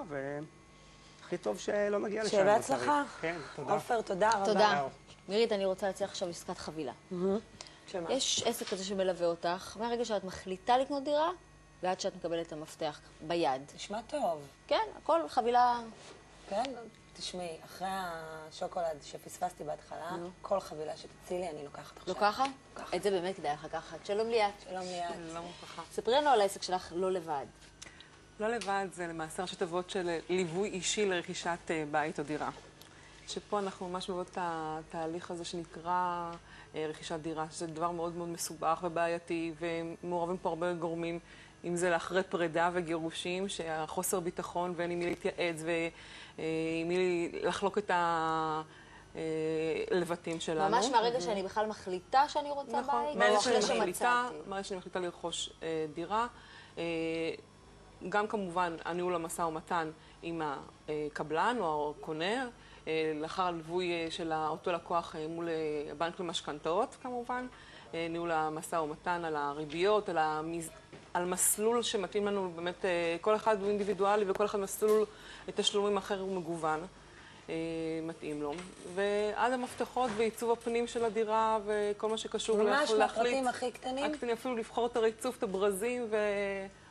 והכי טוב שלא נגיע לשם. שיהיה בהצלחה. כן, תודה. עופר, תודה רבה. תודה. מירית, אני רוצה להציע עכשיו עסקת חבילה. שמה? יש עסק כזה שמלווה אותך, מהרגע שאת מחליטה לקנות דירה, ועד שאת מקבלת את המפתח ביד. נשמע טוב. כן, הכל חבילה. כן? תשמעי, אחרי השוקולד שפספסתי בהתחלה, כל חבילה שתציעי לי אני לוקחת עכשיו. לוקחת? את זה באמת כדאי לך לקחת. שלום ליאת. שלום ליאת. לא מוכרחה. ספרי לנו על העסק שלך לא לבד. לא לבד, זה למעשה ראשי תיבות של ליווי אישי לרכישת בית או דירה. שפה אנחנו ממש מביאות את התהליך הזה שנקרא רכישת דירה, שזה דבר מאוד מאוד מסובך ובעייתי, ומעורבים פה הרבה גורמים, אם זה לאחרי פרידה וגירושים, שהחוסר ביטחון ואין עם מי להתייעץ ועם מי לחלוק את הלבטים שלנו. ממש מהרגע שאני בכלל מחליטה שאני רוצה נכון, בית, מהרגע או אחרי שאני שמצאתי. מחליטה לרכוש דירה. גם כמובן הניהול המשא ומתן עם הקבלן או הקונה, לאחר הליווי של אותו לקוח מול הבנק למשכנתאות כמובן, ניהול המשא ומתן על הריביות, על מסלול שמתאים לנו, באמת כל אחד הוא אינדיבידואלי וכל אחד מסלול תשלומים אחר ומגוון מתאים לו. ועד המפתחות ועיצוב הפנים של הדירה וכל מה שקשור ממש מהפרטים הכי קטנים? אפילו לבחור את הריצוף, את הברזים ו...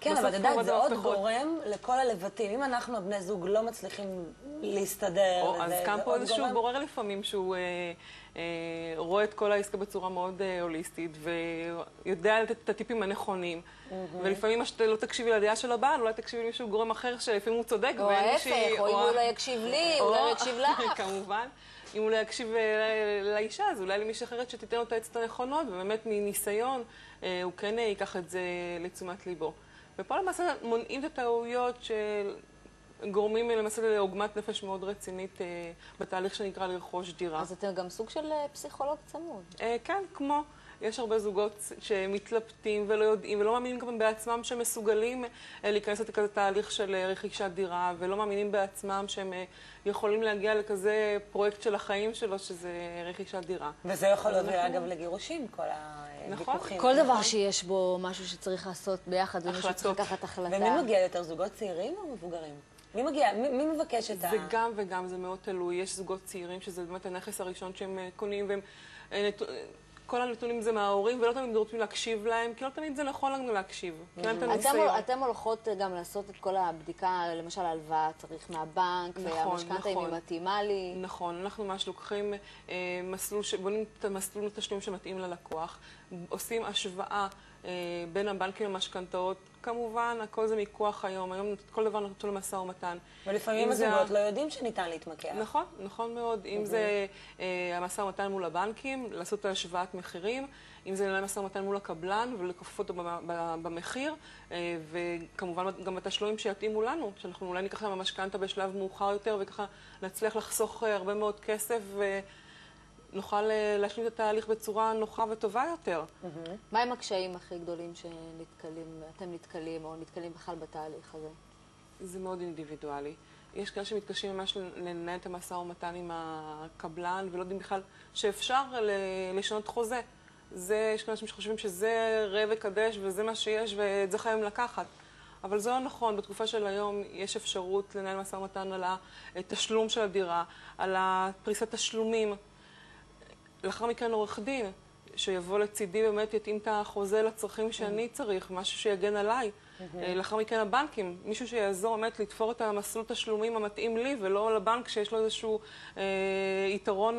כן, אבל את יודעת, זה עוד גורם לכל הלבטים. אם אנחנו, הבני זוג, לא מצליחים להסתדר, אז קם פה איזשהו בורר לפעמים שהוא רואה את כל העסקה בצורה מאוד הוליסטית ויודע לתת את הטיפים הנכונים. ולפעמים לא תקשיבי לדעה של הבעל, אולי תקשיבי למישהו גורם אחר שלפעמים הוא צודק. או ההפך, או אם הוא לא יקשיב לי, הוא לא יקשיב לך. כמובן. אם הוא לא יקשיב לאישה, אז אולי למישהו אחרת שתיתן לו את העצת הנכונות, ובאמת מניסיון הוא כן ייקח את זה לתשומת ליבו. ופה למעשה מונעים את הטעויות שגורמים למעשה לעוגמת נפש מאוד רצינית בתהליך שנקרא לרכוש דירה. אז אתם גם סוג של פסיכולוג צמוד. כן, כמו. יש הרבה זוגות שמתלבטים ולא יודעים ולא מאמינים גם בעצמם שהם מסוגלים להיכנס לכזה תהליך של רכישת דירה ולא מאמינים בעצמם שהם יכולים להגיע לכזה פרויקט של החיים שלו שזה רכישת דירה. וזה יכול להוביל אגב לגירושים, כל הוויכוחים. כל דבר שיש בו משהו שצריך לעשות ביחד ומישהו צריך לקחת החלטה. ומי מגיע יותר, זוגות צעירים או מבוגרים? מי מגיע? מי מבקש את ה... זה גם וגם, זה מאוד תלוי. יש זוגות צעירים שזה באמת הנכס הראשון שהם קונים והם... כל הנתונים זה מההורים, ולא תמיד רוצים להקשיב להם, כי לא תמיד זה נכון לנו להקשיב. אתם הולכות גם לעשות את כל הבדיקה, למשל ההלוואה צריך מהבנק, והמשכנתא אם היא מתאימה לי. נכון, אנחנו ממש לוקחים מסלול, בונים את המסלול לתשלום שמתאים ללקוח, עושים השוואה בין הבנקים למשכנתאות, כמובן, הכל זה מכוח היום כל דבר נתון למשא ומתן. ולפעמים הזוגות לא יודעים שניתן להתמקח. נכון, נכון מאוד. אם זה המשא ומתן מול הבנקים, לעשות את השוואת מחירים, אם זה למשא ומתן מול הקבלן ולכופף אותו במחיר, וכמובן גם בתשלומים שיתאימו לנו, שאנחנו אולי ניקח להם המשכנתא בשלב מאוחר יותר, וככה נצליח לחסוך הרבה מאוד כסף נוכל להשלים את התהליך בצורה נוחה וטובה יותר. מה הם הקשיים הכי גדולים שאתם נתקלים או נתקלים בכלל בתהליך הזה? זה מאוד אינדיבידואלי. יש כאלה שמתקשים ממש לנהל את המשא ומתן עם הקבלן ולא יודעים בכלל שאפשר לשנות חוזה. יש כאלה שחושבים שזה ראה וקדש וזה מה שיש ואת זה חייבים לקחת. אבל זה לא נכון, בתקופה של היום יש אפשרות לנהל משא ומתן על התשלום של הדירה, על פריסת תשלומים. לאחר מכן עורך דין, שיבוא לצידי באמת יתאים את החוזה לצרכים שאני צריך, משהו שיגן עליי. לאחר מכן הבנקים, מישהו שיעזור באמת לתפור את המסלול תשלומים המתאים לי, ולא לבנק שיש לו איזשהו יתרון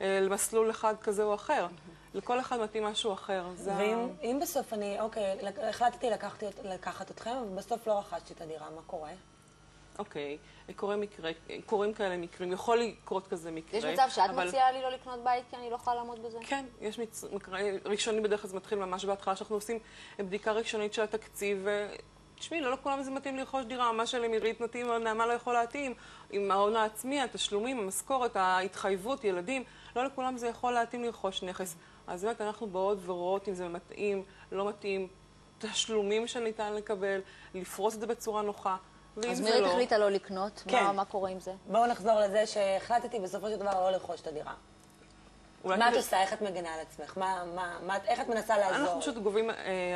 למסלול אחד כזה או אחר. לכל אחד מתאים משהו אחר. ואם בסוף החלטתי לקחת אתכם, ובסוף לא רכשתי את הדירה, מה קורה? אוקיי, קורים כאלה מקרים, יכול לקרות כזה מקרה. יש מצב שאת מציעה לי לא לקנות בית כי אני לא יכולה לעמוד בזה? כן, יש מקרה ראשוני בדרך כלל זה מתחיל ממש בהתחלה, שאנחנו עושים בדיקה ראשונית של התקציב, תשמעי, לא לכולם זה מתאים לרכוש דירה, מה שלמירית מתאים, נעמה לא יכול להתאים, עם ההון העצמי, התשלומים, המשכורת, ההתחייבות, ילדים, לא לכולם זה יכול להתאים לרכוש נכס. אז באמת אנחנו באות ורואות אם זה מתאים, לא מתאים, תשלומים שניתן לקבל, לפרוס את זה בצורה נוחה. אז מירית החליטה לא לקנות, מה קורה עם זה? בואו נחזור לזה שהחלטתי בסופו של דבר לא לרכוש את הדירה. מה את עושה? איך את מגנה על עצמך? איך את מנסה לעזור? אנחנו פשוט גובים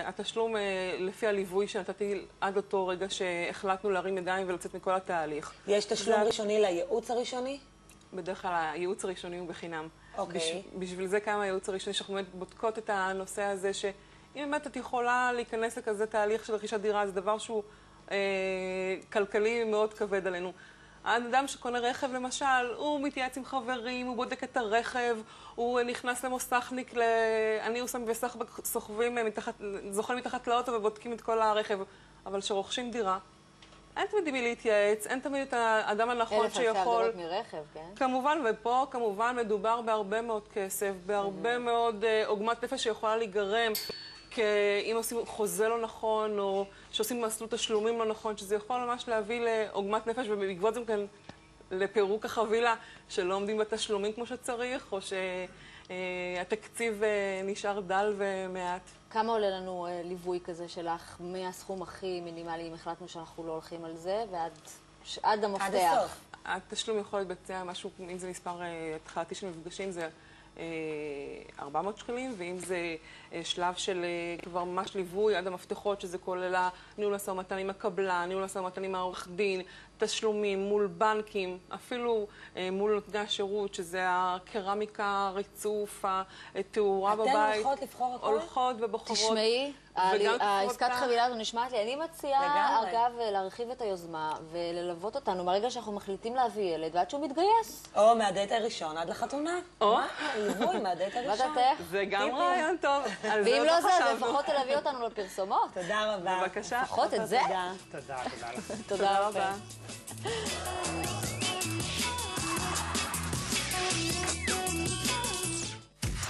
התשלום לפי הליווי שנתתי עד אותו רגע שהחלטנו להרים ידיים ולצאת מכל התהליך. יש תשלום ראשוני לייעוץ הראשוני? בדרך כלל הייעוץ הראשוני הוא בחינם. אוקיי. בשביל זה קיים הייעוץ הראשוני, שאנחנו באמת בודקות את הנושא הזה, שאם באמת את יכולה להיכנס לכזה תהליך של רכישת דירה, זה דבר שהוא כלכלי מאוד כבד עלינו. האדם שקונה רכב למשל, הוא מתייעץ עם חברים, הוא בודק את הרכב, הוא נכנס למוסכניק, אני וסמי וסחבק זוכרים מתחת לאוטו ובודקים את כל הרכב. אבל כשרוכשים דירה, אין תמיד מי להתייעץ, אין תמיד את האדם הנכון שיכול... 1,000 הגדרות מרכב, כן? כמובן, ופה כמובן מדובר בהרבה מאוד כסף, בהרבה מאוד עוגמת נפש שיכולה להיגרם, כי אם עושים חוזה לא נכון, או שעושים מסלול תשלומים לא נכון, שזה יכול ממש להביא לעוגמת נפש, ובעקבות זה כאן לפירוק החבילה, שלא עומדים בתשלומים כמו שצריך, או שהתקציב נשאר דל ומעט. כמה עולה לנו ליווי כזה שלך, מהסכום הכי מינימלי, אם החלטנו שאנחנו לא הולכים על זה, ועד המפתח? עד הסוף. התשלום יכול להתבצע משהו, אם זה מספר התחלתי של מפגשים, זה 400 שקלים, ואם זה שלב של כבר ממש ליווי עד המפתחות, שזה כולל ניהול משא ומתן עם הקבלן, ניהול משא ומתן עם העורך דין, תשלומים מול בנקים, אפילו מול נותני השירות, שזה הקרמיקה, ריצוף, התאורה בבית. אתן הולכות לבחור הכל? הולכות ובוחרות. תשמעי, העסקת חבילה הזו נשמעת לי. אני מציעה, אגב, להרחיב את היוזמה וללוות אותנו מהרגע שאנחנו מחליטים להביא ילד ועד שהוא מתגייס. או מהדייט הראשון עד לחתונה. או? ליווי מהדייט הראשון. זה גם רעיון טוב. ואם לא זה, אז לפחות תלווי אותנו לפרסומות. תודה רבה. בבקשה. לפחות את זה. תודה, תודה לך. תודה רבה.